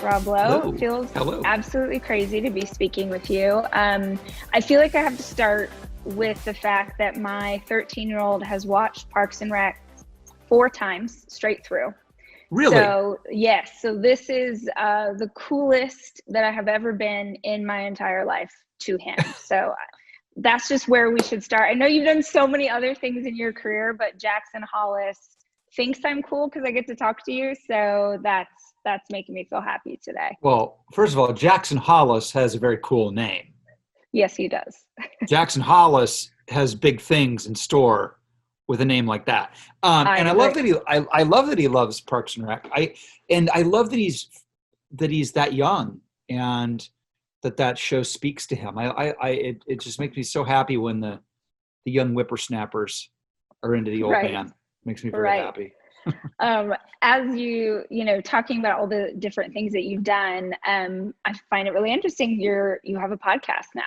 Rob Lowe. Hello. It feels Hello. absolutely crazy to be speaking with you. I feel like I have to start with the fact that my 13-year-old has watched Parks and Rec 4 times straight through. Really? So yes, so this is the coolest that I have ever been in my entire life to him. So that's just where we should start. I know you've done so many other things in your career, but Jackson Hollis thinks I'm cool because I get to talk to you. So that's making me feel happy today. Well, first of all, Jackson Hollis has a very cool name. Yes, he does. Jackson Hollis has big things in store with a name like that. And I love that I love that he loves Parks and Rec. I love that he's that young and that show speaks to him. It just makes me so happy when the young whippersnappers are into the old man. Makes me very happy. As you talking about all the different things that you've done, I find it really interesting. You have a podcast now.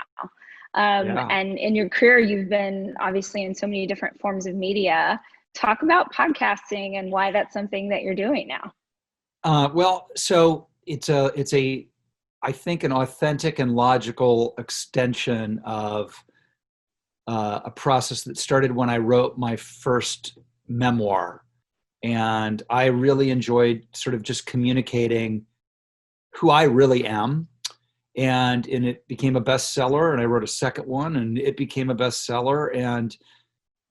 And in your career, you've been obviously in so many different forms of media. Talk about podcasting and why that's something that you're doing now. Well, so it's I think an authentic and logical extension of a process that started when I wrote my first memoir. And I really enjoyed sort of just communicating who I really am. And it became a bestseller, and I wrote a second one, and it became a bestseller. And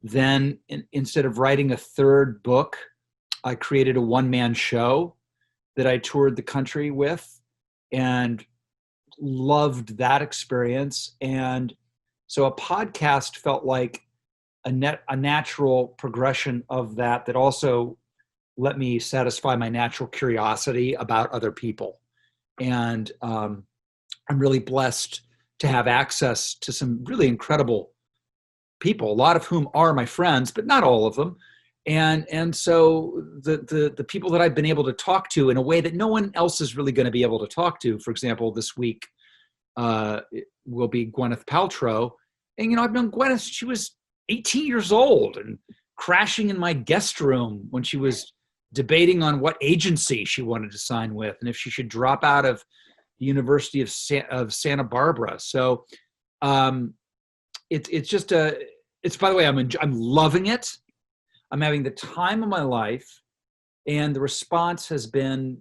then instead of writing a third book, I created a one-man show that I toured the country with and loved that experience. And so a podcast felt like a natural progression of that also let me satisfy my natural curiosity about other people. And I'm really blessed to have access to some really incredible people, a lot of whom are my friends, but not all of them. And so the people that I've been able to talk to in a way that no one else is really going to be able to talk to, for example, this week will be Gwyneth Paltrow. And, I've known Gwyneth, she was 18 years old and crashing in my guest room when she was debating on what agency she wanted to sign with and if she should drop out of the University of Santa Barbara. So it's just by the way, I'm loving it. I'm having the time of my life, and the response has been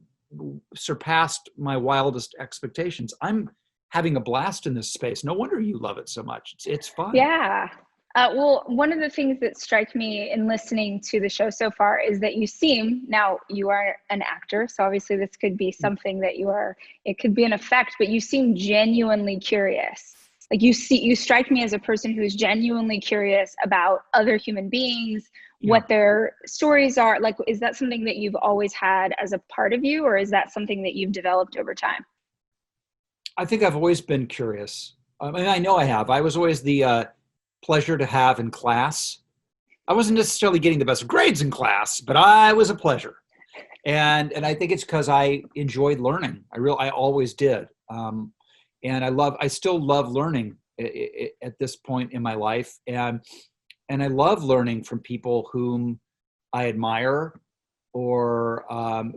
surpassed my wildest expectations. I'm having a blast in this space. No wonder you love it so much. It's fun. Yeah. Well, one of the things that strike me in listening to the show so far is that you are an actor, so obviously this could be something that it could be an effect, but you seem genuinely curious. Like you strike me as a person who's genuinely curious about other human beings, what their stories are. Like, is that something that you've always had as a part of you, or is that something that you've developed over time? I think I've always been curious. I mean, I know I have. I was always the pleasure to have in class. I wasn't necessarily getting the best grades in class, but I was a pleasure. And I think it's because I enjoyed learning. I always did. And I still love learning at this point in my life. And I love learning from people whom I admire or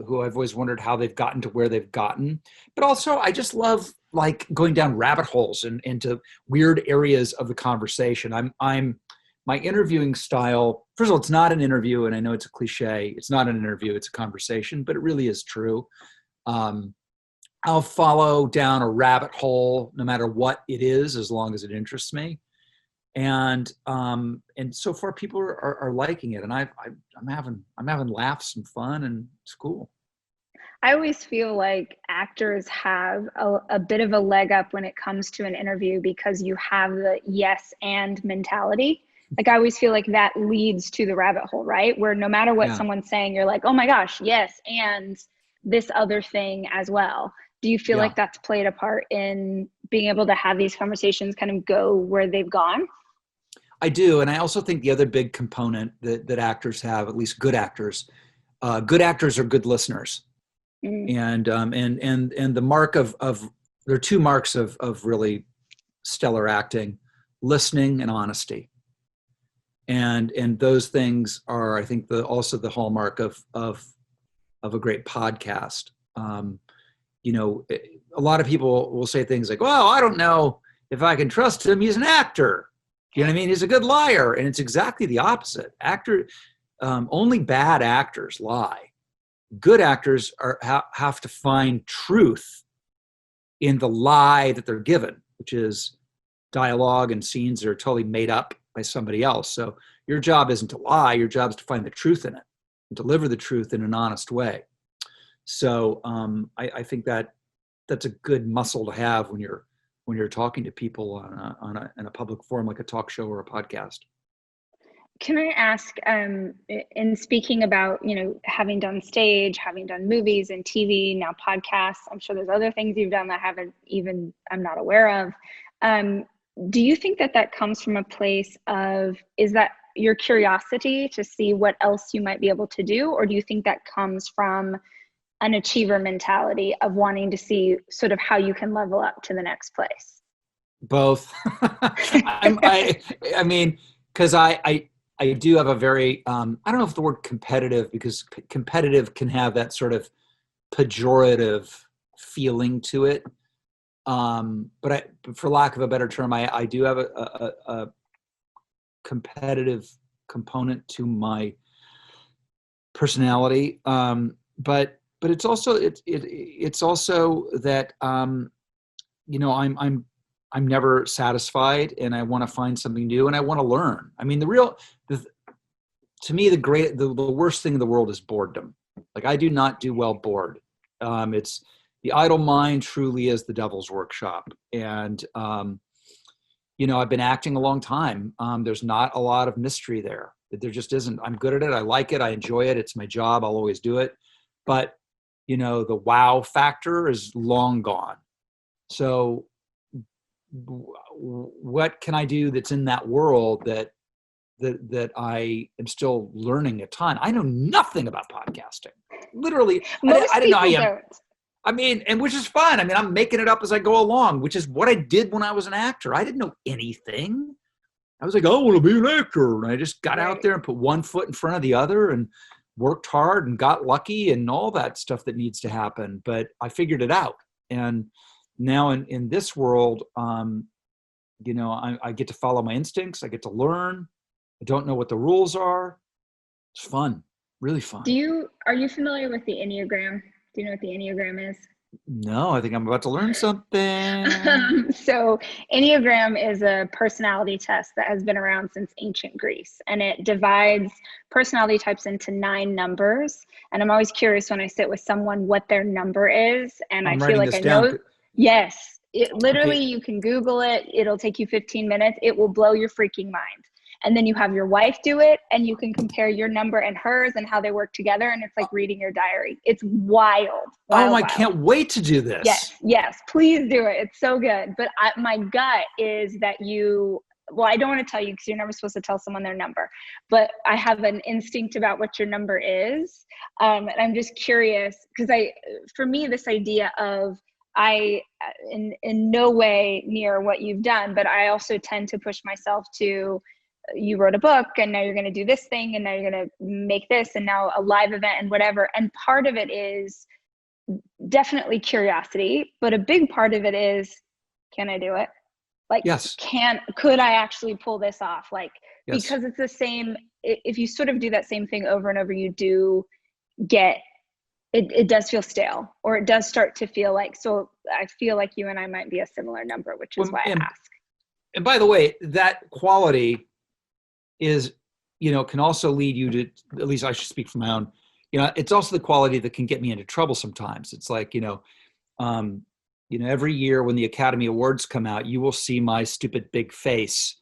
who I've always wondered how they've gotten to where they've gotten. But also I just love like going down rabbit holes and into weird areas of the conversation. My interviewing style, first of all, it's not an interview, and I know it's a cliche. It's not an interview, it's a conversation, but it really is true. I'll follow down a rabbit hole no matter what it is, as long as it interests me. And so far people are liking it, and I'm having laughs and fun, and it's cool. I always feel like actors have a bit of a leg up when it comes to an interview because you have the yes and mentality. Like I always feel like that leads to the rabbit hole, right? Where no matter what someone's saying, you're like, oh my gosh, yes, and this other thing as well. Do you feel like that's played a part in being able to have these conversations kind of go where they've gone? I do. And I also think the other big component that actors have, at least good actors are good listeners. And the mark of there are 2 marks of really stellar acting: listening and honesty. And those things are, I think, also the hallmark of a great podcast. a lot of people will say things like, well, I don't know if I can trust him. He's an actor. You know what I mean? He's a good liar. And it's exactly the opposite. Only bad actors lie. Good actors have to find truth in the lie that they're given, which is dialogue and scenes that are totally made up by somebody else. So your job isn't to lie. Your job is to find the truth in it and deliver the truth in an honest way. So I think that's a good muscle to have when you're talking to people in a public forum like a talk show or a podcast. Can I ask, in speaking about, having done stage, having done movies and TV, now podcasts, I'm sure there's other things you've done that I'm not aware of. Do you think that comes from a place of, is that your curiosity to see what else you might be able to do? Or do you think that comes from an achiever mentality of wanting to see sort of how you can level up to the next place? Both. I mean, because I do have a very, I don't know if the word competitive, because competitive can have that sort of pejorative feeling to it. But for lack of a better term, I do have a competitive component to my personality. But it's also that I'm never satisfied, and I want to find something new, and I want to learn. I mean, to me, the worst thing in the world is boredom. Like, I do not do well bored. It's the idle mind truly is the devil's workshop. And, I've been acting a long time. There's not a lot of mystery there. There just isn't. I'm good at it. I like it. I enjoy it. It's my job. I'll always do it. But, the wow factor is long gone. So what can I do that's in that world that I am still learning a ton? I know nothing about podcasting. Literally, I didn't know I am. I mean, and which is fine. I mean, I'm making it up as I go along, which is what I did when I was an actor. I didn't know anything. I was like, I want to be an actor. And I just got out there and put one foot in front of the other and worked hard and got lucky and all that stuff that needs to happen. But I figured it out. And now in this world, I get to follow my instincts. I get to learn. I don't know what the rules are. It's fun, really fun. Are you familiar with the Enneagram? Do you know what the Enneagram is? No, I think I'm about to learn something. So Enneagram is a personality test that has been around since ancient Greece, and it divides personality types into 9 numbers. And I'm always curious when I sit with someone what their number is, and I feel like I know. Yes, it literally, okay. You can Google it. It'll take you 15 minutes. It will blow your freaking mind. And then you have your wife do it, and you can compare your number and hers and how they work together. And it's like reading your diary. It's wild. I can't wait to do this. Yes, please do it. It's so good. But my gut is that I don't want to tell you because you're never supposed to tell someone their number, but I have an instinct about what your number is. And I'm just curious because for me, this idea of, in no way near what you've done, but I also tend to push myself to, you wrote a book and now you're going to do this thing and now you're going to make this and now a live event and whatever. And part of it is definitely curiosity, but a big part of it is, can I do it? Like, yes. Could I actually pull this off? Like, yes. Because it's the same, if you sort of do that same thing over and over, you do get, it does feel stale, or it does start to feel like, so I feel like you and I might be a similar number, which is why I ask. And by the way, that quality is, can also lead you to, at least I should speak from my own, it's also the quality that can get me into trouble sometimes. It's like, every year when the Academy Awards come out, you will see my stupid big face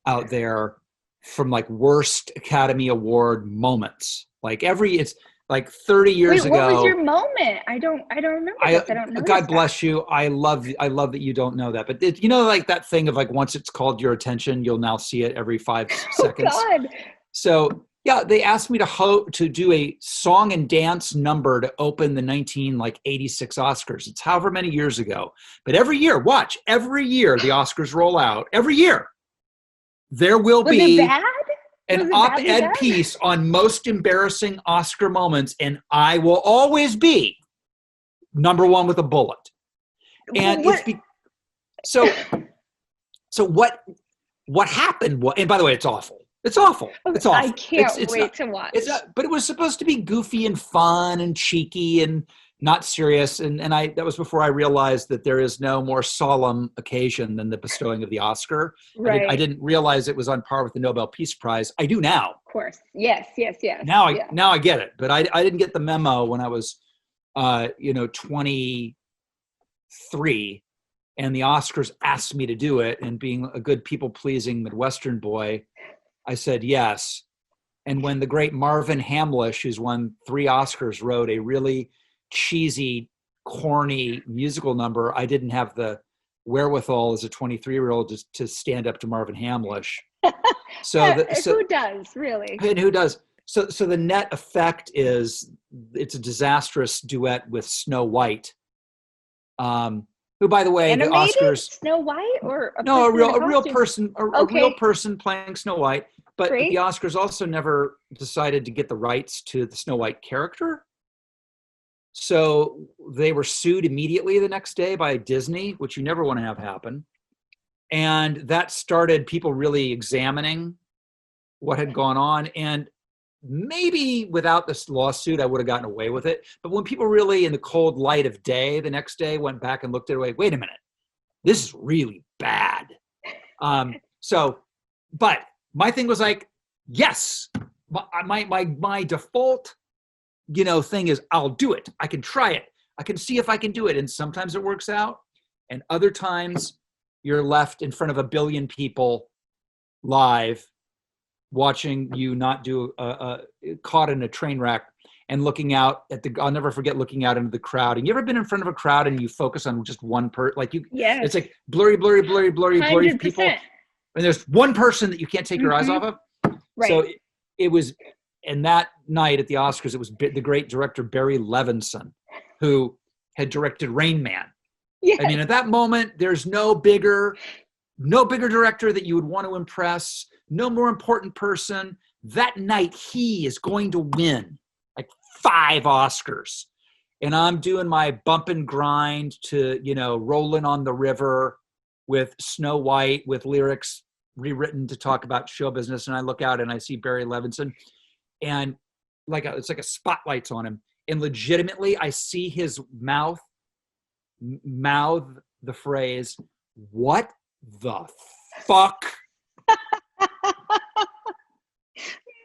out there from like worst Academy Award moments. Like it's like 30 years ago. What was your moment? I don't remember this. I don't know. God bless you. I love that you don't know that. But like that thing of like, once it's called your attention, you'll now see it every 5 seconds. God. So yeah, they asked me to do a song and dance number to open the 1986 Oscars. It's however many years ago. But every year the Oscars roll out. Every year there will be. Was it bad? An op-ed piece on most embarrassing Oscar moments, and I will always be number one with a bullet. And so what happened was, and by the way, it's awful. It's awful. It's awful. I can't wait to watch. But it was supposed to be goofy and fun and cheeky and not serious. And that was before I realized that there is no more solemn occasion than the bestowing of the Oscar. Right. I didn't realize it was on par with the Nobel Peace Prize. I do now. Of course. Yes. Now I get it. But I didn't get the memo when I was 23, and the Oscars asked me to do it, and being a good people-pleasing Midwestern boy, I said yes. And when the great Marvin Hamlish, who's won 3 Oscars, wrote a really cheesy, corny musical number, I didn't have the wherewithal as a 23-year-old to stand up to Marvin Hamlish. Who does, really? And who does? So the net effect is it's a disastrous duet with Snow White, who, by the way, Animated? The Oscars. Snow White or a real person playing Snow White. But Great. The Oscars also never decided to get the rights to the Snow White character. So they were sued immediately the next day by Disney, which you never want to have happen. And that started people really examining what had gone on. And maybe without this lawsuit, I would have gotten away with it. But when people really, in the cold light of day, the next day went back and looked at it, wait a minute, this is really bad. But my thing was like, yes, my default, thing is I'll do it. I can try it. I can see if I can do it. And sometimes it works out. And other times you're left in front of 1 billion people live, watching you not do caught in a train wreck and looking out I'll never forget looking out into the crowd. And you ever been in front of a crowd and you focus on just one Yes. It's like blurry 100%. people. And there's one person that you can't take your eyes off of. Right. So it was, and that night at the Oscars, it was the great director, Barry Levinson, who had directed Rain Man. Yes. I mean, at that moment, there's no bigger director that you would want to impress, no more important person. That night, he is going to win like 5 Oscars. And I'm doing my bump and grind to, Rolling on the River with Snow White, with lyrics rewritten to talk about show business. And I look out and I see Barry Levinson, and it's like a spotlight's on him. And legitimately, I see his mouth the phrase, "What the fuck?"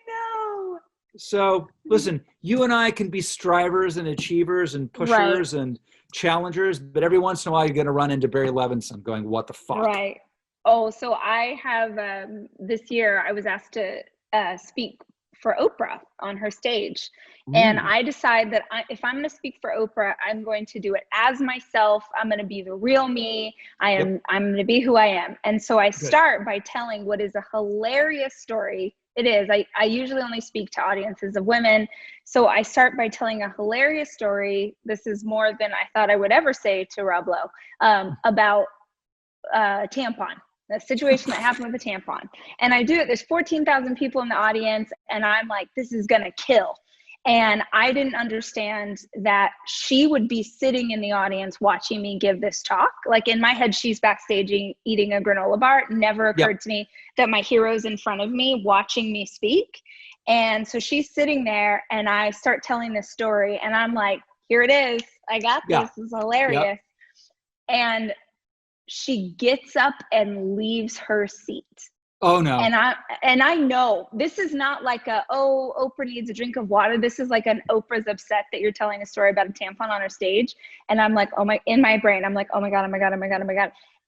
No. So listen, you and I can be strivers and achievers and pushers and challengers, but every once in a while you're going to run into Barry Levinson going, "What the fuck?" Right. Oh, so I have this year I was asked to speak for Oprah on her stage. And I decide that if I'm going to speak for Oprah, I'm going to do it as myself. I'm going to be the real me. I'm going to be who I am. And so I start by telling what is a hilarious story. It is. I usually only speak to audiences of women. So I start by telling a hilarious story. This is more than I thought I would ever say to Rob Lowe, about tampon. The situation that happened with a tampon. And I do it. There's 14,000 people in the audience. And I'm like, this is going to kill. And I didn't understand that she would be sitting in the audience watching me give this talk. Like in my head, she's backstage eating a granola bar. It never occurred to me that my hero's in front of me watching me speak. And so she's sitting there and I start telling this story and I'm like, here it is. I got this. This is hilarious. And she gets up and leaves her seat. Oh no. And I know this is not like Oprah needs a drink of water. This is like an Oprah's upset that you're telling a story about a tampon on her stage. And I'm like, in my brain, I'm like, oh my God.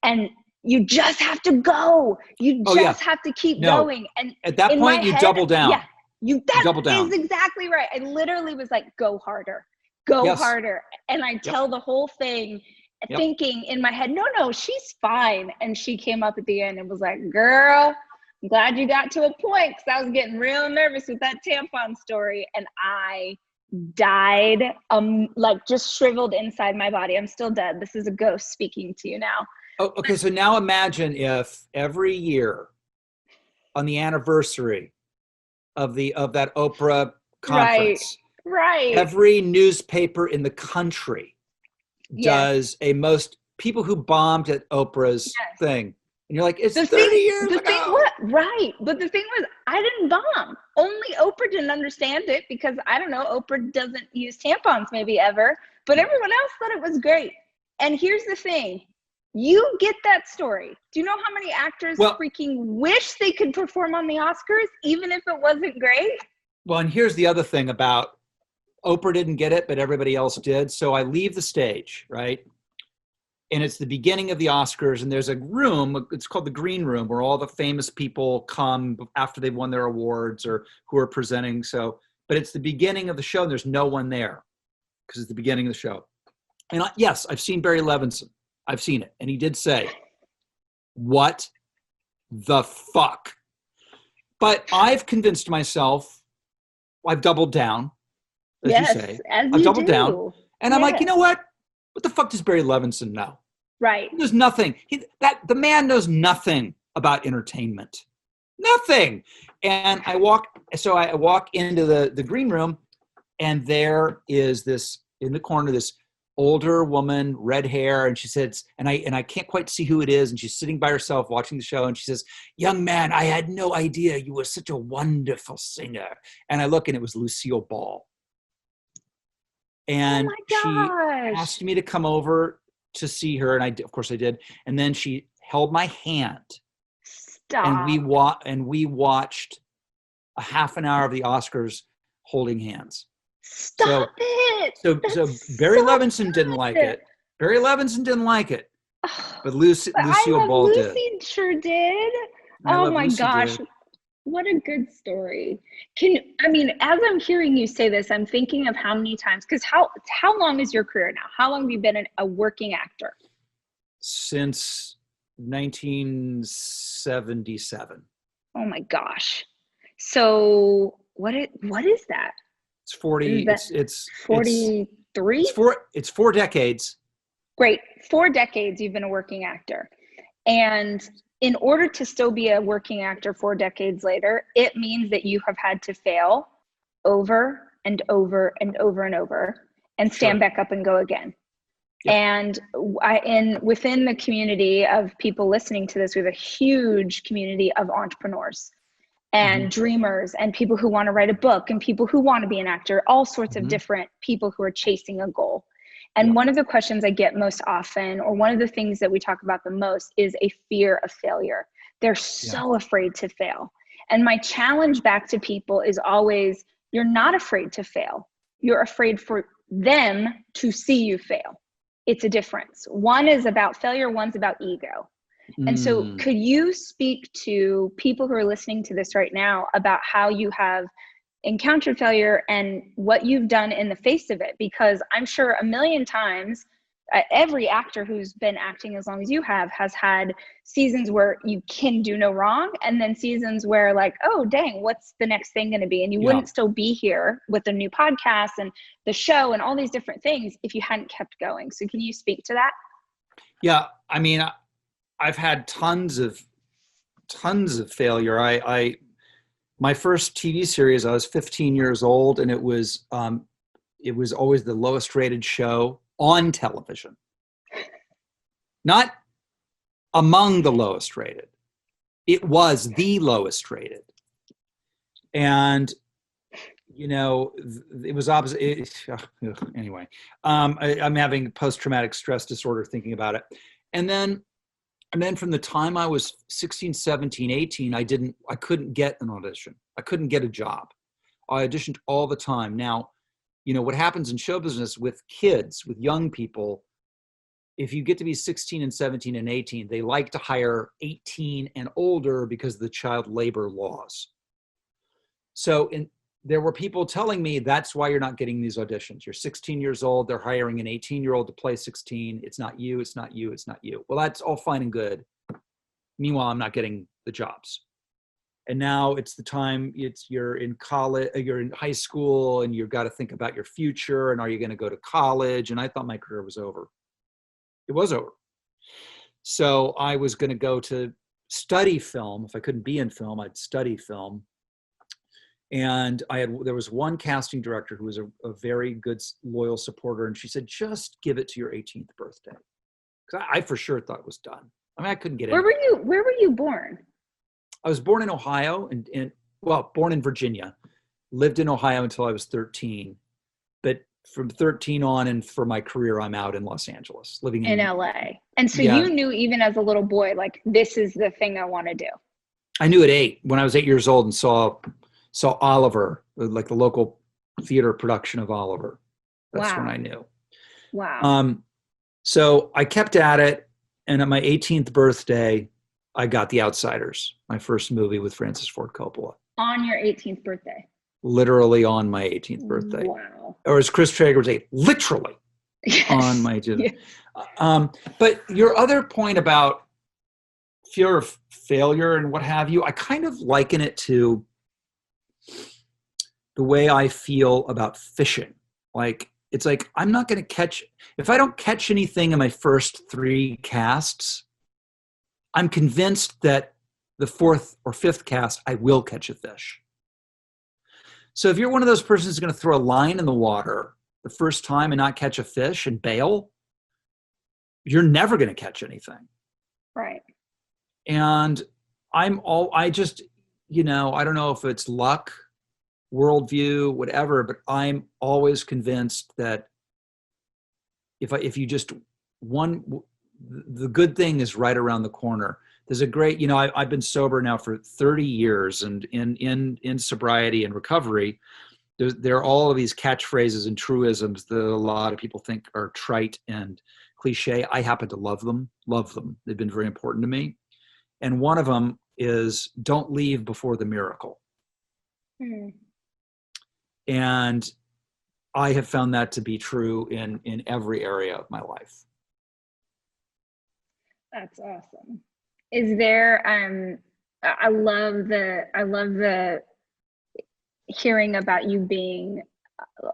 And you just have to go. You just have to keep going. And at that point you double down. Yeah. You double down. Is exactly right. I literally was like, go harder. Go harder. And I tell the whole thing thinking in my head, no, she's fine. And she came up at the end and was like, girl, I'm glad you got to a point because I was getting real nervous with that tampon story. And I died, like just shriveled inside my body. I'm still dead. This is a ghost speaking to you now. Oh, okay. So now imagine if every year on the anniversary of that Oprah conference, right, every newspaper in the country does a most people who bombed at Oprah's thing. And you're like, it's 30 years ago. Right. But the thing was, I didn't bomb. Only Oprah didn't understand it because, I don't know, Oprah doesn't use tampons maybe ever, but everyone else thought it was great. And here's the thing. You get that story. Do you know how many actors freaking wish they could perform on the Oscars, even if it wasn't great? Well, and here's the other thing about Oprah didn't get it, but everybody else did. So I leave the stage, right? And it's the beginning of the Oscars, and there's a room, it's called the green room, where all the famous people come after they've won their awards or who are presenting. So, but it's the beginning of the show, and there's no one there because it's the beginning of the show. And yes, I've seen Barry Levinson. I've seen it. And he did say, what the fuck? But I've convinced myself, I've doubled down, as you say. I've doubled down. And I'm like, you know what? What the fuck does Barry Levinson know? Right. He knows nothing. The man knows nothing about entertainment. Nothing. And I walk into the green room, and there is this, in the corner, this older woman, red hair, and she says, and I can't quite see who it is, and she's sitting by herself watching the show, and she says, young man, I had no idea you were such a wonderful singer. And I look, and it was Lucille Ball. And she asked me to come over to see her, and of course I did. And then she held my hand. Stop. And we watched a half an hour of the Oscars holding hands. Stop it. So Barry Levinson didn't like it. Barry Levinson didn't like it. But Lucille Ball did. Lucy sure did. Oh my gosh. What a good story. As I'm hearing you say this, I'm thinking of how many times, because how long is your career now? How long have you been a working actor? Since 1977. Oh my gosh. So what is that? It's 40. It's 43. It's 4 decades. Great. 4 decades you've been a working actor. And in order to still be a working actor 4 decades later, it means that you have had to fail over and over and over and over and stand back up and go again. Yep. And within the community of people listening to this, we have a huge community of entrepreneurs and dreamers and people who want to write a book and people who want to be an actor, all sorts of different people who are chasing a goal. And one of the questions I get most often, or one of the things that we talk about the most, is a fear of failure. They're so afraid to fail. And my challenge back to people is always, you're not afraid to fail. You're afraid for them to see you fail. It's a difference. One is about failure, one's about ego. And so could you speak to people who are listening to this right now about how you have encountered failure and what you've done in the face of it? Because I'm sure a million times, every actor who's been acting as long as you have has had seasons where you can do no wrong, and then seasons where like, oh dang, what's the next thing going to be? And you wouldn't still be here with a new podcast and the show and all these different things if you hadn't kept going. So can you speak to that? Yeah, I've had tons of failure. My first TV series, I was 15 years old, and it was always the lowest rated show on television. Not among the lowest rated. It was the lowest rated. And, it was opposite. Anyway, I'm having post-traumatic stress disorder thinking about it. And then from the time I was 16, 17, 18, I couldn't get an audition. I couldn't get a job. I auditioned all the time. Now, what happens in show business with kids, with young people, if you get to be 16 and 17 and 18, they like to hire 18 and older because of the child labor laws. So there were people telling me, that's why you're not getting these auditions. You're 16 years old. They're hiring an 18-year-old to play 16. It's not you. It's not you. It's not you. Well, that's all fine and good. Meanwhile, I'm not getting the jobs. And now it's the time, you're in college, you're in high school, and you've got to think about your future. And are you going to go to college? And I thought my career was over. It was over. So I was going to go to study film. If I couldn't be in film, I'd study film. And there was one casting director who was a very good, loyal supporter. And she said, just give it to your 18th birthday. Because I for sure thought it was done. I mean, I couldn't get in. Where were you born? I was born in Ohio born in Virginia, lived in Ohio until I was 13. But from 13 on and for my career, I'm out in Los Angeles, living in LA. And so you knew even as a little boy, like, this is the thing I want to do. I knew at 8, when I was 8 years old and saw Oliver, like the local theater production of Oliver. That's when I knew. Wow. So I kept at it. And at my 18th birthday, I got The Outsiders, my first movie with Francis Ford Coppola. On your 18th birthday? Literally on my 18th birthday. Wow. Or as Chris Traeger would say, literally on my 18th. Yes. But your other point about fear of failure and what have you, I kind of liken it to the way I feel about fishing. Like, it's like, I'm not going to if I don't catch anything in my first 3 casts, I'm convinced that the 4th or 5th cast, I will catch a fish. So if you're one of those persons who's going to throw a line in the water the first time and not catch a fish and bail, you're never going to catch anything. Right. And I don't know if it's luck, worldview, whatever, but I'm always convinced that if you just the good thing is right around the corner. There's a great, I've been sober now for 30 years, and in sobriety and recovery, there are all of these catchphrases and truisms that a lot of people think are trite and cliche. I happen to love them. They've been very important to me. And one of them is, don't leave before the miracle. Mm. And I have found that to be true in every area of my life. That's awesome. Is there, I love the hearing about you being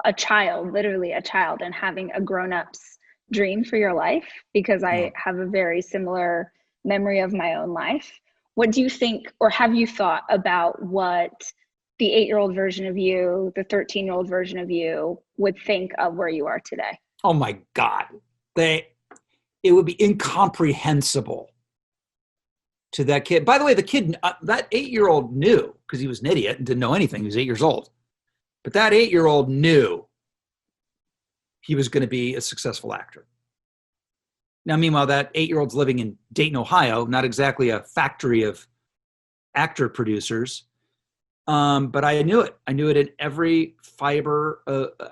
a child, literally a child, and having a grown-up's dream for your life, because I have a very similar memory of my own life. What do you think, or have you thought about what the 8-year-old version of you, the 13-year-old version of you would think of where you are today? Oh my God. It would be incomprehensible to that kid. By the way, the kid, that 8-year-old knew, because he was an idiot and didn't know anything. He was 8 years old. But that 8-year-old knew he was going to be a successful actor. Now, meanwhile, that 8-year-old's living in Dayton, Ohio, not exactly a factory of actor producers. But I knew it. I knew it in every fiber.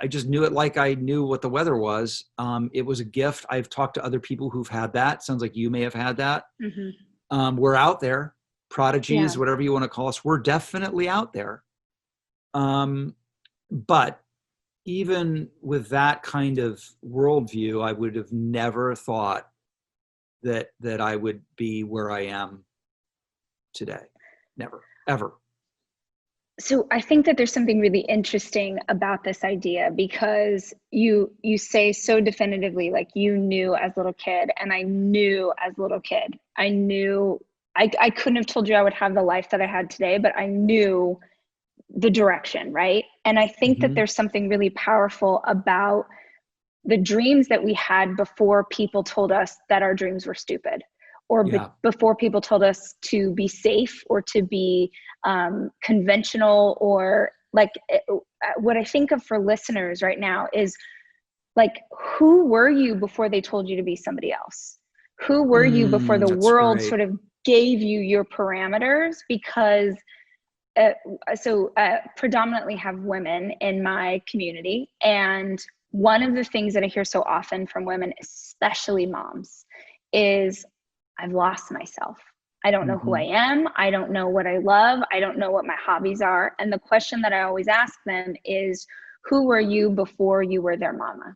I just knew it like I knew what the weather was. It was a gift. I've talked to other people who've had that. Sounds like you may have had that. Mm-hmm. We're out there. Prodigies, whatever you want to call us. We're definitely out there. But even with that kind of worldview, I would have never thought that I would be where I am today. Never, ever. So I think that there's something really interesting about this idea, because you say so definitively, like, you knew as a little kid, and I knew as a little kid. I knew I couldn't have told you I would have the life that I had today, but I knew the direction, right? And I think that there's something really powerful about the dreams that we had before people told us that our dreams were stupid, or before people told us to be safe or to be conventional, or like, what I think of for listeners right now is, like, who were you before they told you to be somebody else? Who were you before the world sort of gave you your parameters? Because predominantly have women in my community. And one of the things that I hear so often from women, especially moms, is, I've lost myself. I don't know who I am. I don't know what I love. I don't know what my hobbies are. And the question that I always ask them is, who were you before you were their mama?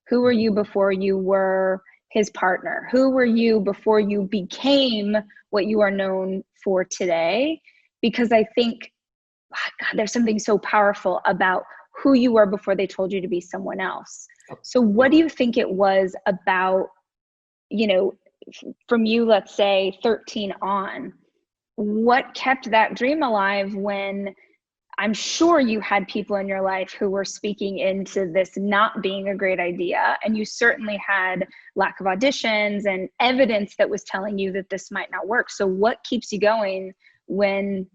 Who were you before you were his partner? Who were you before you became what you are known for today? Because I think, God, there's something so powerful about who you were before they told you to be someone else. So what do you think it was about, from you, let's say 13 on, what kept that dream alive when I'm sure you had people in your life who were speaking into this not being a great idea. And you certainly had lack of auditions and evidence that was telling you that this might not work. So what keeps you going when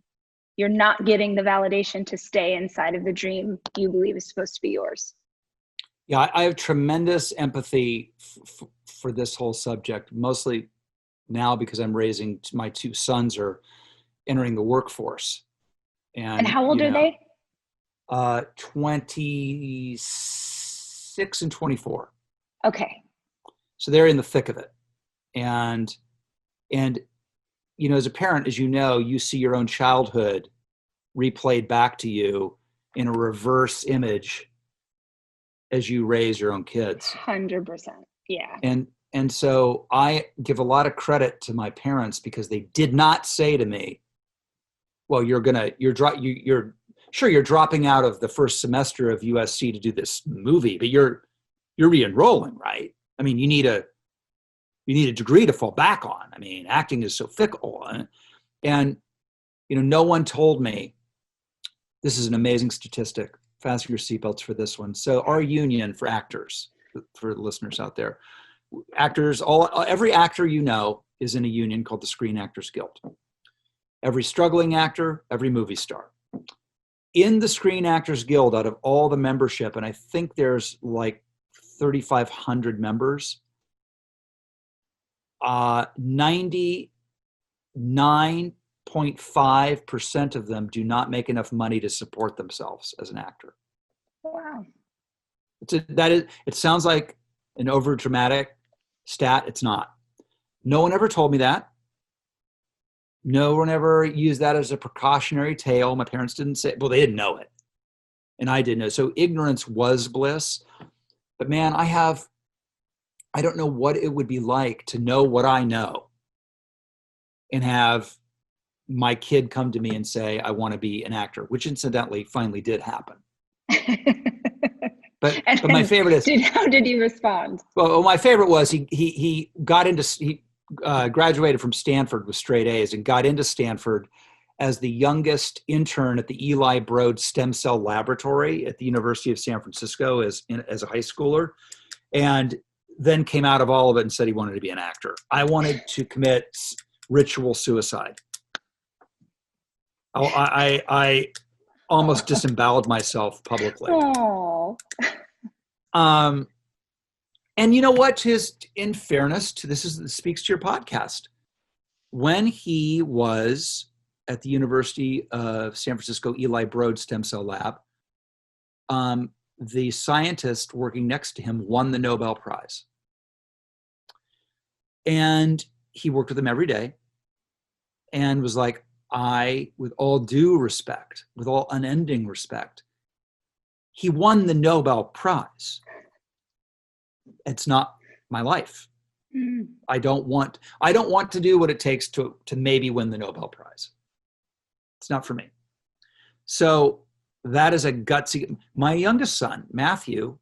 you're not getting the validation to stay inside of the dream you believe is supposed to be yours? Yeah, I have tremendous empathy for this whole subject, mostly now because I'm raising my two sons are entering the workforce. And how old are they? 26 and 24. Okay. So they're in the thick of it. And as a parent, as you know, you see your own childhood replayed back to you in a reverse image as you raise your own kids. 100%. Yeah. And so I give a lot of credit to my parents because they did not say to me, well, you're dropping out of the first semester of USC to do this movie, but you're re-enrolling, right? I mean, you need a degree to fall back on. I mean, acting is so fickle. And no one told me, this is an amazing statistic. Fasten your seatbelts for this one. So our union for actors, for the listeners out there, actors, every actor is in a union called the Screen Actors Guild. Every struggling actor, every movie star. In the Screen Actors Guild, out of all the membership, and I think there's like 3,500 members, 99.5% of them do not make enough money to support themselves as an actor. Wow. It sounds like an over dramatic stat. It's not. No one ever told me that. No one ever used that as a precautionary tale. My parents didn't say, well, they didn't know it. And I didn't know. So ignorance was bliss. But man, I don't know what it would be like to know what I know and have my kid come to me and say, I want to be an actor, which incidentally finally did happen. But my favorite is, how did he respond? Well, my favorite was he graduated from Stanford with straight A's and got into Stanford as the youngest intern at the Eli Broad Stem Cell Laboratory at the University of San Francisco as a high schooler, and then came out of all of it and said he wanted to be an actor. I wanted to commit ritual suicide. I almost disemboweled myself publicly. Oh. And you know what? Just in fairness to this speaks to your podcast. When he was at the University of San Francisco Eli Broad Stem Cell Lab, the scientist working next to him won the Nobel Prize. And he worked with him every day and was like, with all due respect, with all unending respect, he won the Nobel Prize. It's not my life. Mm. I don't want to do what it takes to maybe win the Nobel Prize. It's not for me. So that is a gutsy. My youngest son, Matthew,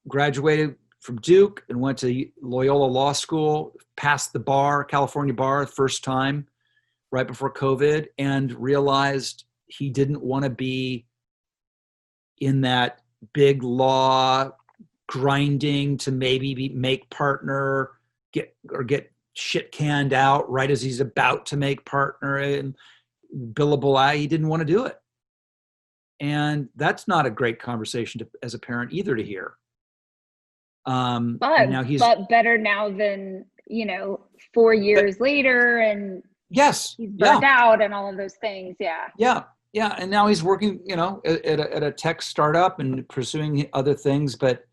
graduated from Duke and went to Loyola Law School, passed the bar, California bar, first time, right before COVID, and realized he didn't want to be in that big law grinding to maybe make partner, get shit canned out right as he's about to make partner and billable. He didn't want to do it. And that's not a great conversation as a parent either to hear. But better now than, 4 years later, and yes, he's burned out and all of those things. Yeah. Yeah. And now he's working, at a tech startup and pursuing other things. But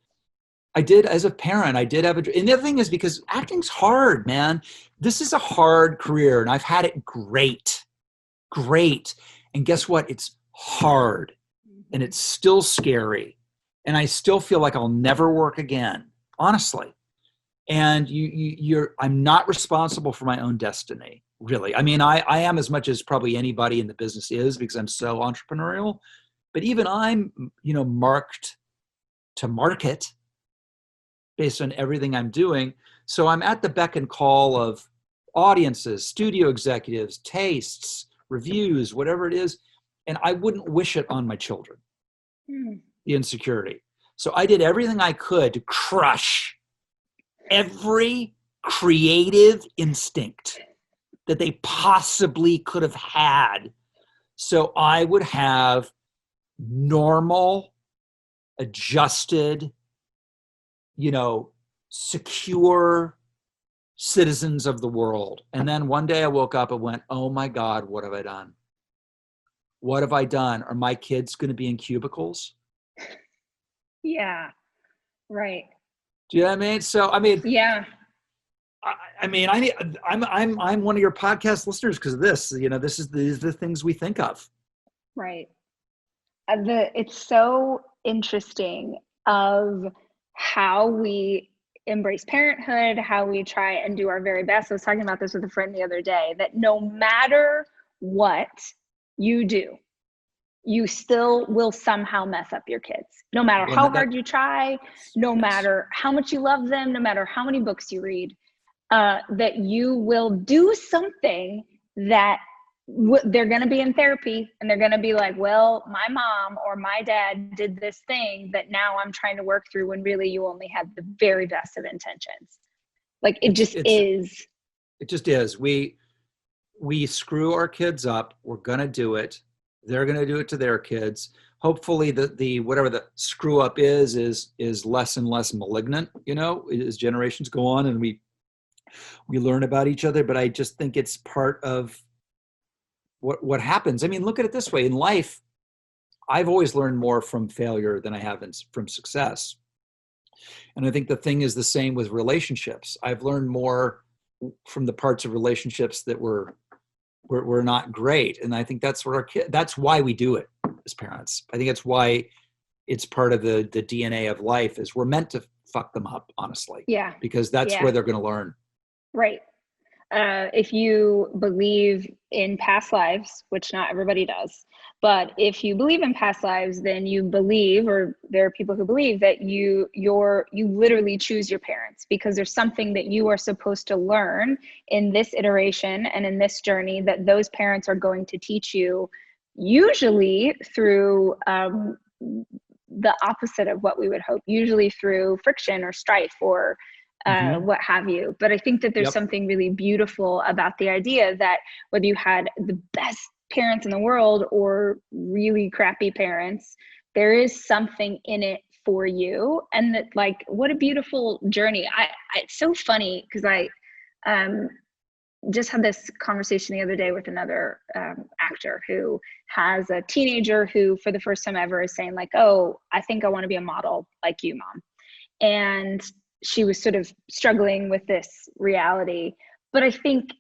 as a parent, I did have and the other thing is because acting's hard, man. This is a hard career and I've had it great. And guess what? It's hard and it's still scary. And I still feel like I'll never work again, honestly. And I'm not responsible for my own destiny, really. I mean, I am as much as probably anybody in the business is because I'm so entrepreneurial. But even I'm, marked to market based on everything I'm doing. So I'm at the beck and call of audiences, studio executives, tastes, reviews, whatever it is. and I wouldn't wish it on my children, Mm. the insecurity. So I did everything I could to crush every creative instinct that they possibly could have had. So I would have normal, adjusted, secure citizens of the world. And then one day I woke up and went, oh my God, what have I done? What have I done? Are my kids going to be in cubicles? Yeah. Right. Do you know what I mean? So, Yeah. I'm one of your podcast listeners because of this. These are the things we think of. Right. It's so interesting of how we embrace parenthood, how we try and do our very best. I was talking about this with a friend the other day, that no matter what you do, you still will somehow mess up your kids. No matter how hard you try, no matter how much you love them, no matter how many books you read, that you will do something that they're going to be in therapy and they're going to be like, well, my mom or my dad did this thing that now I'm trying to work through, when really you only had the very best of intentions. Like it just is. It just is. We screw our kids up. We're going to do it. They're going to do it to their kids. Hopefully the whatever the screw up is less and less malignant, as generations go on and we learn about each other. But I just think it's part of what happens. I mean, look at it this way. In life, I've always learned more from failure than I have from success. And I think the thing is the same with relationships. I've learned more from the parts of relationships that were not great. And I think that's that's why we do it as parents. I think that's why it's part of the DNA of life, is we're meant to fuck them up, honestly. Yeah. Because that's where they're going to learn. Right. If you believe in past lives, which not everybody does, but if you believe in past lives, then you believe, or there are people who believe that you literally choose your parents, because there's something that you are supposed to learn in this iteration and in this journey that those parents are going to teach you, usually through the opposite of what we would hope, usually through friction or strife or what have you. But I think that there's something really beautiful about the idea that whether you had the best parents in the world or really crappy parents, there is something in it for you. And that, like, what a beautiful journey. It's so funny because I just had this conversation the other day with another actor who has a teenager who for the first time ever is saying like, oh, I think I want to be a model like you, Mom. And she was sort of struggling with this reality. But I think,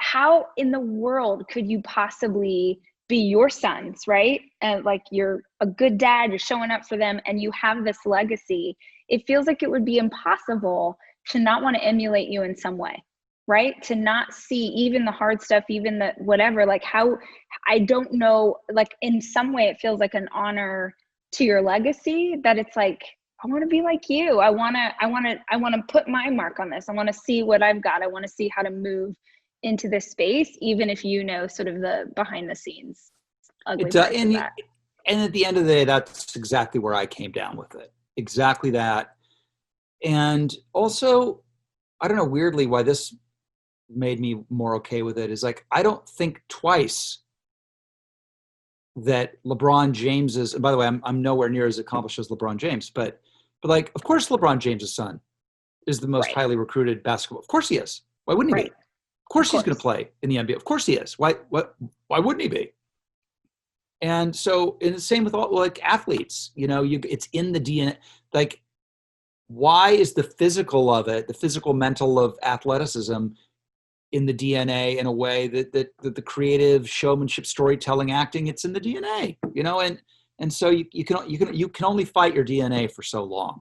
how in the world could you possibly be your sons, right? And like, you're a good dad, you're showing up for them, and you have this legacy. It feels like it would be impossible to not want to emulate you in some way, right? To not see even the hard stuff, even the whatever, like how, I don't know, like in some way it feels like an honor to your legacy, that it's like, I want to be like you. I want to put my mark on this. I want to see what I've got. I want to see how to move into this space, even if sort of the behind the scenes ugly parts of that. And at the end of the day, that's exactly where I came down with it. Exactly that. And also, I don't know, weirdly, why this made me more okay with it is like, I don't think twice that LeBron James is, and by the way, I'm nowhere near as accomplished as LeBron James, but like, of course, LeBron James' son is the most highly recruited basketball. Of course he is. Why wouldn't he be? Of course he's going to play in the NBA. Of course he is. Why wouldn't he be? And so, and the same with all like athletes, it's in the DNA. Like, why is the physical of it, the physical mental of athleticism in the DNA in a way that the creative showmanship, storytelling, acting, it's in the DNA, and so you can only fight your DNA for so long.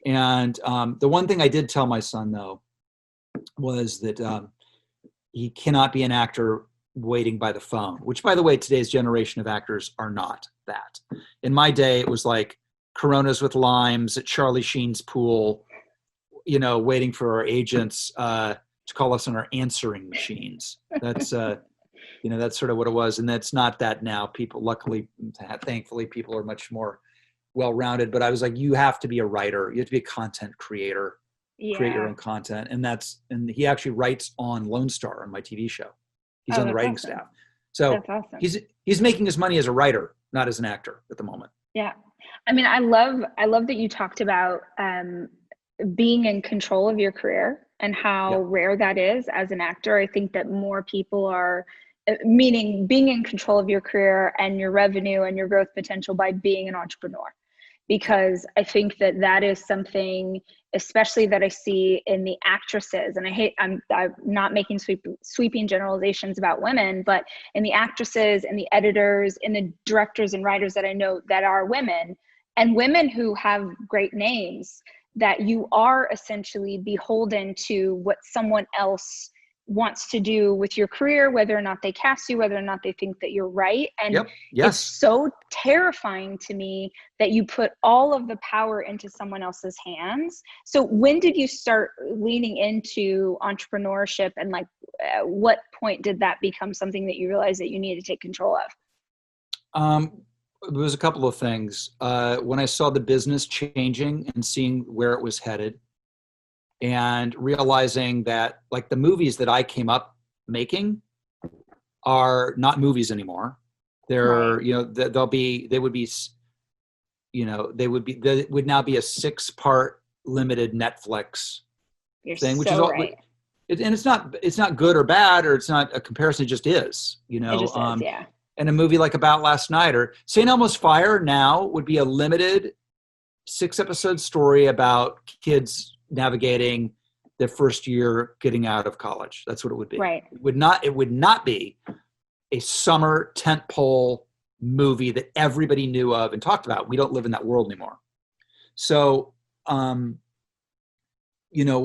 And the one thing I did tell my son though was that he cannot be an actor waiting by the phone, which, by the way, today's generation of actors are not that. In my day, it was like Coronas with limes at Charlie Sheen's pool, waiting for our agents to call us on our answering machines. That's That's sort of what it was. And that's not that now. People, luckily, thankfully, people are much more well-rounded, but I was like, you have to be a writer. You have to be a content creator, create your own content. And he actually writes on Lone Star on my TV show. He's on the writing staff. So that's awesome. He's making his money as a writer, not as an actor at the moment. Yeah. I mean, I love that you talked about being in control of your career and how rare that is as an actor. I think that more people are, meaning being in control of your career and your revenue and your growth potential by being an entrepreneur. Because I think that is something, especially that I see in the actresses, and I'm not making sweeping generalizations about women, but in the actresses and the editors and the directors and writers that I know that are women, and women who have great names, that you are essentially beholden to what someone else wants to do with your career, whether or not they cast you, whether or not they think that you're right. And it's so terrifying to me that you put all of the power into someone else's hands. So when did you start leaning into entrepreneurship, and like what point did that become something that you realized that you needed to take control of? There was a couple of things. When I saw the business changing and seeing where it was headed, and realizing that like the movies that I came up making are not movies anymore. They're, they would now be a 6-part limited Netflix thing, which is all right. And it's not good or bad, or it's not a comparison. It just is, It just is, yeah. And a movie like About Last Night or St. Elmo's Fire now would be a limited 6-episode story about kids navigating their first year getting out of college. That's what it would be. Right. It would not be a summer tentpole movie that everybody knew of and talked about. We don't live in that world anymore. So, you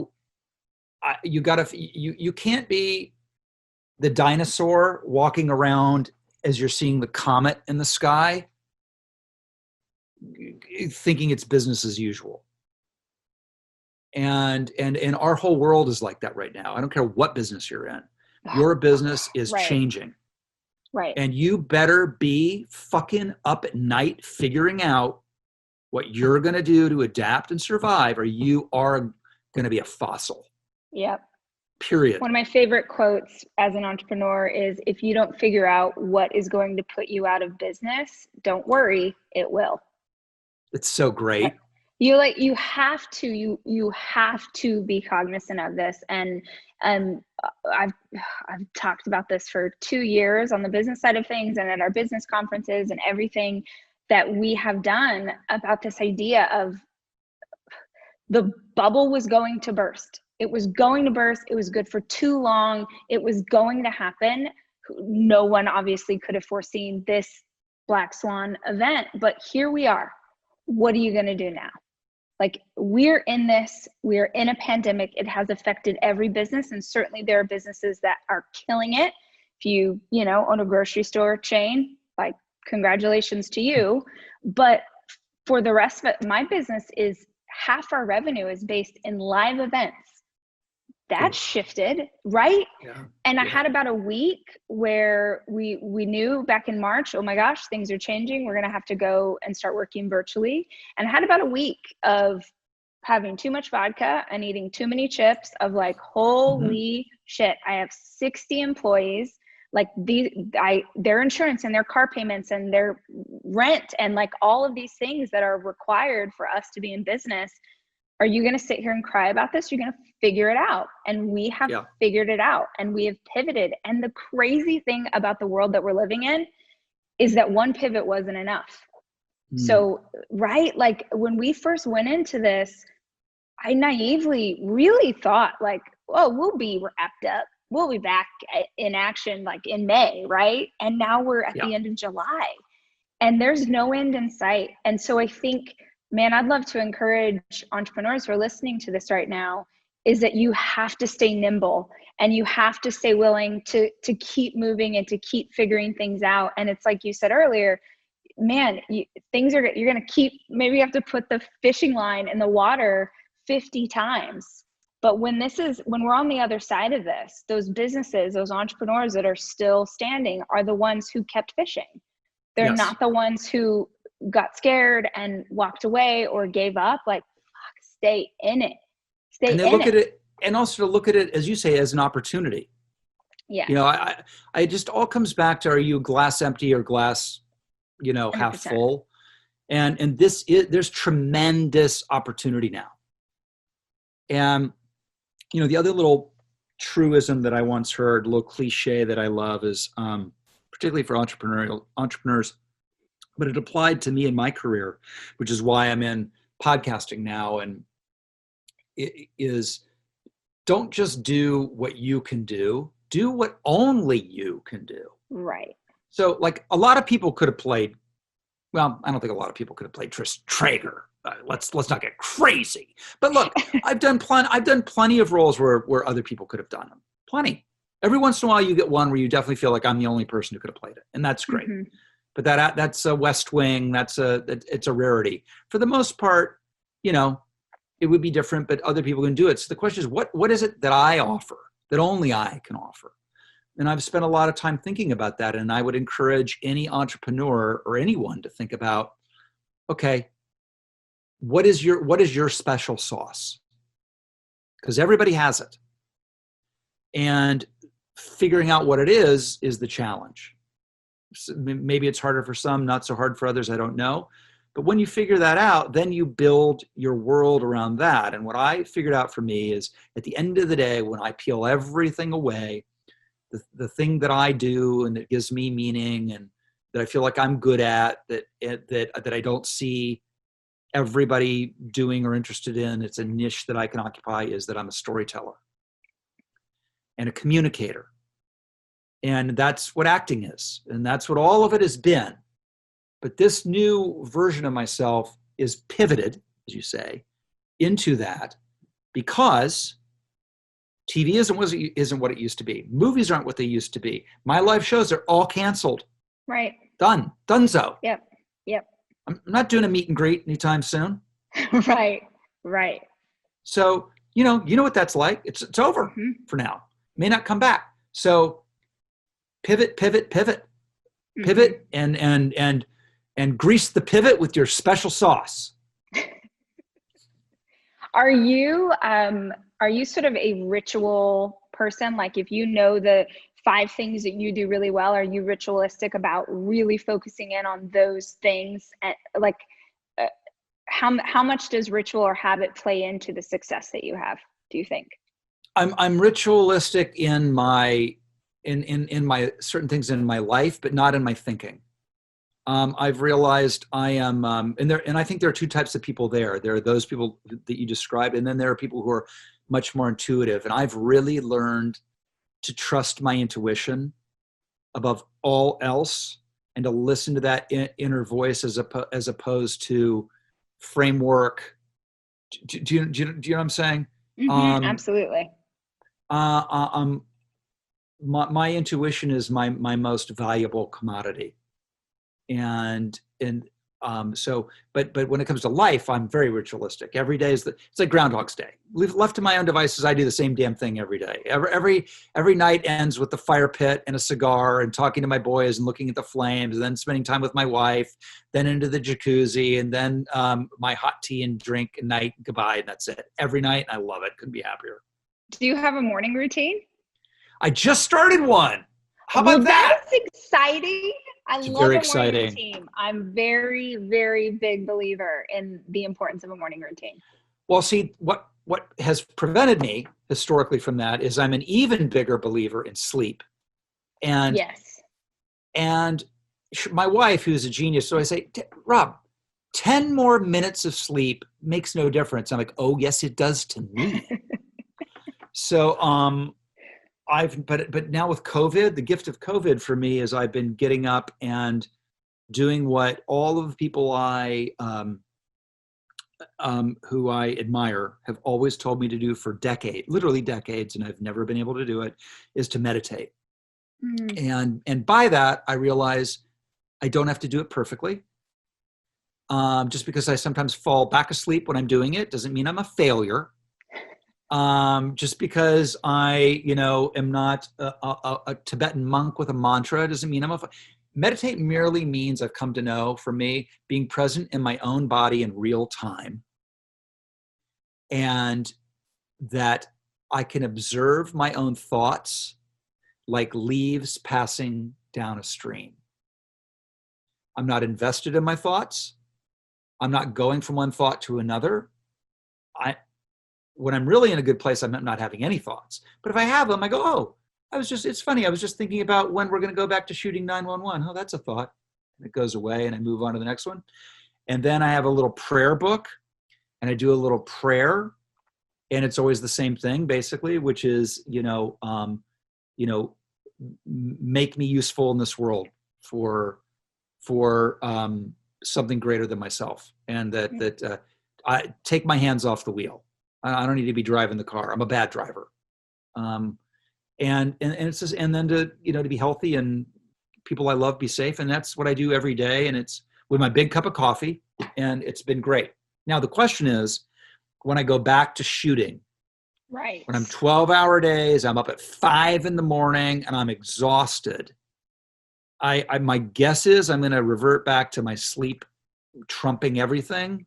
can't be the dinosaur walking around as you're seeing the comet in the sky, thinking it's business as usual. And our whole world is like that right now. I don't care what business you're in. Your business is changing. Right. And you better be fucking up at night figuring out what you're going to do to adapt and survive, or you are going to be a fossil. Yep. Period. One of my favorite quotes as an entrepreneur is, if you don't figure out what is going to put you out of business, don't worry, it will. It's so great. You have to be cognizant of this. And I've talked about this for 2 years on the business side of things and at our business conferences and everything that we have done about this idea of the bubble was going to burst. It was going to burst. It was good for too long. It was going to happen. No one obviously could have foreseen this black swan event, but here we are. What are you going to do now? Like, we're in a pandemic. It has affected every business. And certainly there are businesses that are killing it. If you own a grocery store chain, like, congratulations to you. But for the rest of it, my business is half our revenue is based in live events. That shifted, right? Yeah. And I had about a week where we knew back in March, oh my gosh, things are changing. We're going to have to go and start working virtually. And I had about a week of having too much vodka and eating too many chips of like, holy shit, I have 60 employees, like their insurance and their car payments and their rent and like all of these things that are required for us to be in business. Are you going to sit here and cry about this? You're going to figure it out. And we have figured it out, and we have pivoted. And the crazy thing about the world that we're living in is that one pivot wasn't enough. So, right, like when we first went into this, I naively really thought like, oh, we'll be wrapped up. We'll be back in action like in May, right? And now we're at the end of July and there's no end in sight. And so I think, man, I'd love to encourage entrepreneurs who are listening to this right now, is that you have to stay nimble and you have to stay willing to keep moving and to keep figuring things out. And it's like you said earlier, man, you're going to keep, maybe you have to put the fishing line in the water 50 times But when we're on the other side of this, those businesses, those entrepreneurs that are still standing are the ones who kept fishing. They're Yes. not the ones who got scared and walked away or gave up. Like, fuck, stay in it. Stay And they in look it. at it, and also to look at it, as you say, as an opportunity. Yeah. You know, I just all comes back to, are you glass empty or glass, you know, half 100%. full? And there's tremendous opportunity now. And, you know, the other little truism that I once heard, a little cliche that I love is, particularly for entrepreneurs, but it applied to me in my career, which is why I'm in podcasting now. And it is, don't just do what you can do what only you can do. Right. So like a lot of people could have played, well, I don't think a lot of people could have played Tris Traeger. Let's not get crazy. But look, I've done plenty of roles where other people could have done them. Plenty. Every once in a while you get one where you definitely feel like I'm the only person who could have played it. And that's great. Mm-hmm. But that's a West Wing. It's a rarity. For the most part, you know, it would be different, but other people can do it. So the question is, what is it that I offer that only I can offer? And I've spent a lot of time thinking about that. And I would encourage any entrepreneur or anyone to think about, okay, what is your special sauce? Because everybody has it. And figuring out what it is the challenge. So maybe it's harder for some, not so hard for others, I don't know. But when you figure that out, then you build your world around that. And what I figured out for me is, at the end of the day, when I peel everything away, the thing that I do and that gives me meaning and that I feel like I'm good at, that I don't see everybody doing or interested in, it's a niche that I can occupy, is that I'm a storyteller and a communicator. And that's what acting is. And that's what all of it has been. But this new version of myself is pivoted, as you say, into that, because TV isn't what it used to be. Movies aren't what they used to be. My live shows are all canceled. Right. Done. Donezo. Yep. I'm not doing a meet and greet anytime soon. Right. So, you know what that's like. It's over mm-hmm. for now. May not come back. So pivot, mm-hmm. pivot and grease the pivot with your special sauce. Are you sort of a ritual person? Like, if you know the 5 things that you do really well, are you ritualistic about really focusing in on those things? And like, how much does ritual or habit play into the success that you have, do you think? I'm ritualistic in my certain things in my life, but not in my thinking. I've realized I am, and I think there are 2 types of people there. There are those people that you described, and then there are people who are much more intuitive. And I've really learned to trust my intuition above all else, and to listen to that inner voice as opposed to framework. Do you know what I'm saying? Mm-hmm, absolutely. My intuition is my most valuable commodity. So when it comes to life, I'm very ritualistic. Every day it's like Groundhog's Day. Left to my own devices, I do the same damn thing every day. Every night ends with the fire pit and a cigar and talking to my boys and looking at the flames, and then spending time with my wife, then into the jacuzzi, and then my hot tea and drink and night, goodbye, and that's it. Every night, and I love it. Couldn't be happier. Do you have a morning routine? I just started one. How about that? That's exciting. I love a morning routine. I'm very, very big believer in the importance of a morning routine. Well, see, what has prevented me historically from that is I'm an even bigger believer in sleep. And yes. And my wife, who's a genius, so I say, Rob, 10 more minutes of sleep makes no difference. I'm like, oh, yes, it does to me. So but now with COVID, the gift of COVID for me is I've been getting up and doing what all of the people who I admire have always told me to do for literally decades, and I've never been able to do it, is to meditate. Mm. And by that, I realize I don't have to do it perfectly. Just because I sometimes fall back asleep when I'm doing it doesn't mean I'm a failure. Just because I, am not a Tibetan monk with a mantra doesn't mean meditate merely means I've come to know, for me, being present in my own body in real time, and that I can observe my own thoughts like leaves passing down a stream. I'm not invested in my thoughts. I'm not going from one thought to another. When I'm really in a good place, I'm not having any thoughts. But if I have them, I go, oh, it's funny. I was just thinking about when we're going to go back to shooting 911. Oh, that's a thought. And it goes away and I move on to the next one. And then I have a little prayer book and I do a little prayer. And it's always the same thing, basically, which is, make me useful in this world for something greater than myself. And that I take my hands off the wheel. I don't need to be driving the car. I'm a bad driver. And it's just, and then to be healthy and people I love be safe. And that's what I do every day. And it's with my big cup of coffee, and it's been great. Now, the question is, when I go back to shooting, right, when I'm 12-hour days, I'm up at 5 a.m. and I'm exhausted. My guess is I'm going to revert back to my sleep trumping everything,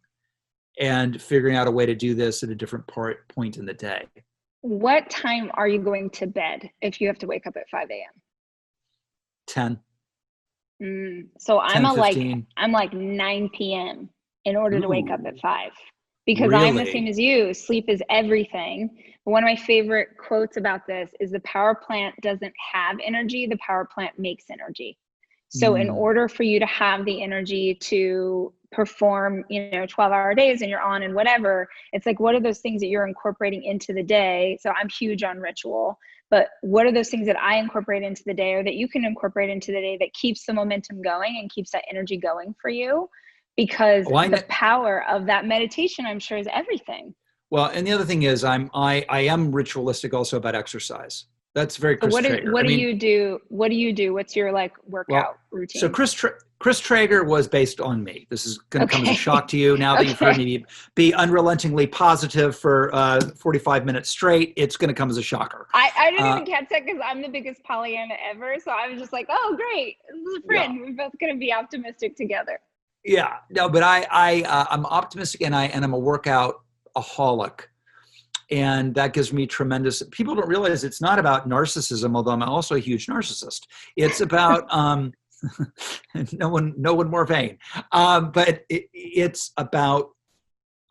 and figuring out a way to do this at a different point in the day. What time are you going to bed if you have to wake up at 5 a.m.? 10. So 10, I'm like 9 p.m. in order to wake up at 5. Because really? I'm the same as you. Sleep is everything. But one of my favorite quotes about this is the power plant doesn't have energy. The power plant makes energy. So in order for you to have the energy to perform, 12-hour days and you're on and whatever, it's like, what are those things that you're incorporating into the day? So I'm huge on ritual, but what are those things that I incorporate into the day, or that you can incorporate into the day, that keeps the momentum going and keeps that energy going for you? Because the power of that meditation, I'm sure, is everything. Well, and the other thing is I am ritualistic also about exercise. That's very Chris Traeger. What do you do? What do you do? What's your workout routine? So Chris Traeger was based on me. This is going to come as a shock to you now that you've heard me be unrelentingly positive for 45 minutes straight. It's going to come as a shocker. I didn't even catch that because I'm the biggest Pollyanna ever. So I was just like, oh, great. This is a friend. Yeah. We're both going to be optimistic together. Yeah, no, but I'm optimistic, and I'm a workout-aholic. And that gives me tremendous, people don't realize it's not about narcissism, although I'm also a huge narcissist. It's about, no one more vain. But it's about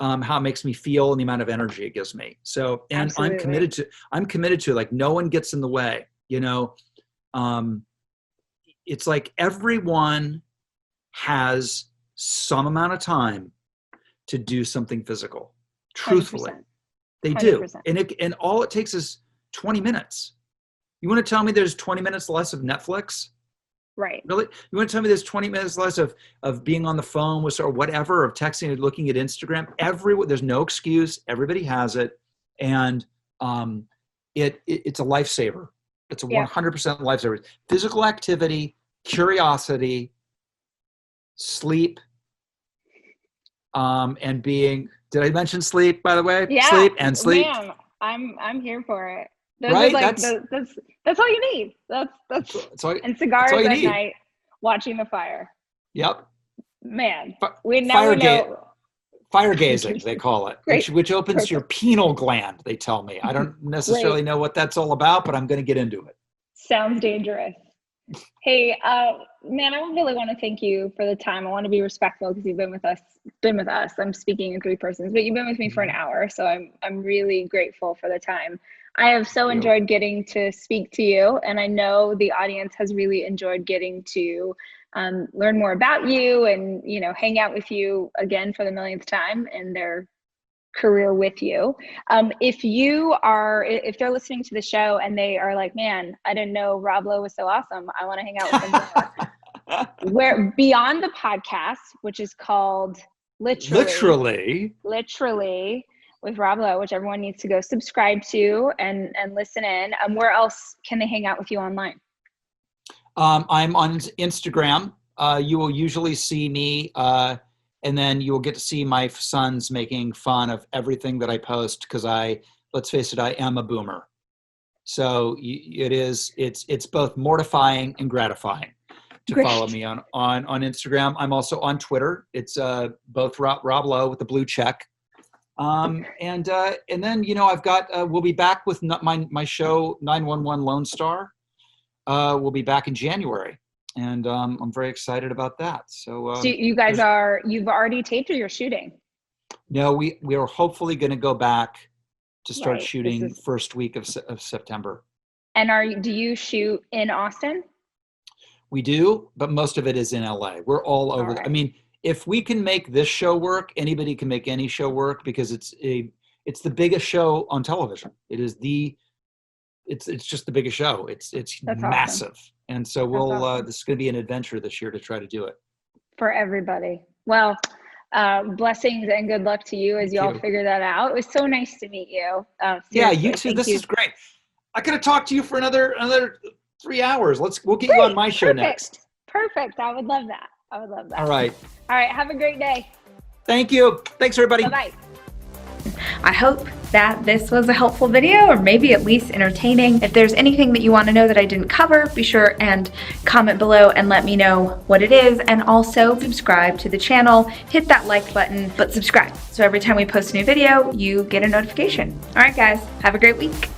how it makes me feel and the amount of energy it gives me. So, and absolutely. I'm committed to like, no one gets in the way, it's like everyone has some amount of time to do something physical, truthfully. 100%. They do. 100%. And all it takes is 20 minutes. You want to tell me there's 20 minutes less of Netflix? Right. Really? You want to tell me there's 20 minutes less of being on the phone with or whatever, of texting or looking at Instagram? There's no excuse. Everybody has it. And it's a lifesaver. It's a 100% lifesaver. Physical activity, curiosity, sleep, and being. Did I mention sleep, by the way? Yeah. Sleep and sleep. Man, I'm here for it. Right? That's all you need. That's all, and cigars at night, watching the fire. Yep. Man, fire gazing, they call it, which opens your pineal gland, they tell me. I don't necessarily know what that's all about, but I'm going to get into it. Sounds dangerous. Hey, man, I really want to thank you for the time. I want to be respectful because you've been with us. I'm speaking in 3 persons, but you've been with me for an hour. So I'm really grateful for the time. I have so enjoyed getting to speak to you. And I know the audience has really enjoyed getting to learn more about you and, hang out with you again for the millionth time in their career with you. If they're listening to the show and they are like, man, I didn't know Rob Lowe was so awesome, I want to hang out with him more. We're beyond the podcast, which is called literally with Rob Lowe, which everyone needs to go subscribe to and listen in. Where else can they hang out with you online? I'm on Instagram. You will usually see me, and then you will get to see my sons making fun of everything that I post, because I let's face it, I am a boomer. So it's both mortifying and gratifying to follow me on Instagram. I'm also on Twitter. It's both Rob Lowe with the blue check. And then, I've got, we'll be back with my show 911 Lone Star. We'll be back in January, and I'm very excited about that. So you guys you've already taped or you're shooting? No, we are hopefully going to go back to start shooting first week of September. And do you shoot in Austin? We do, but most of it is in LA. We're all over. I mean, if we can make this show work, anybody can make any show work, because it's the biggest show on television. It's just the biggest show. It's massive. Awesome. And so this is going to be an adventure this year to try to do it. For everybody. Well, blessings and good luck to you as you all figure that out. It was so nice to meet you. Yeah, you too. This is great. I could have talked to you for another 3 hours. We'll get you on my show next. Perfect. I would love that. All right. Have a great day. Thank you. Thanks, everybody. Bye-bye. I hope that this was a helpful video, or maybe at least entertaining. If there's anything that you want to know that I didn't cover, be sure and comment below and let me know what it is. And also subscribe to the channel, hit that like button, but subscribe. So every time we post a new video, you get a notification. All right, guys, have a great week.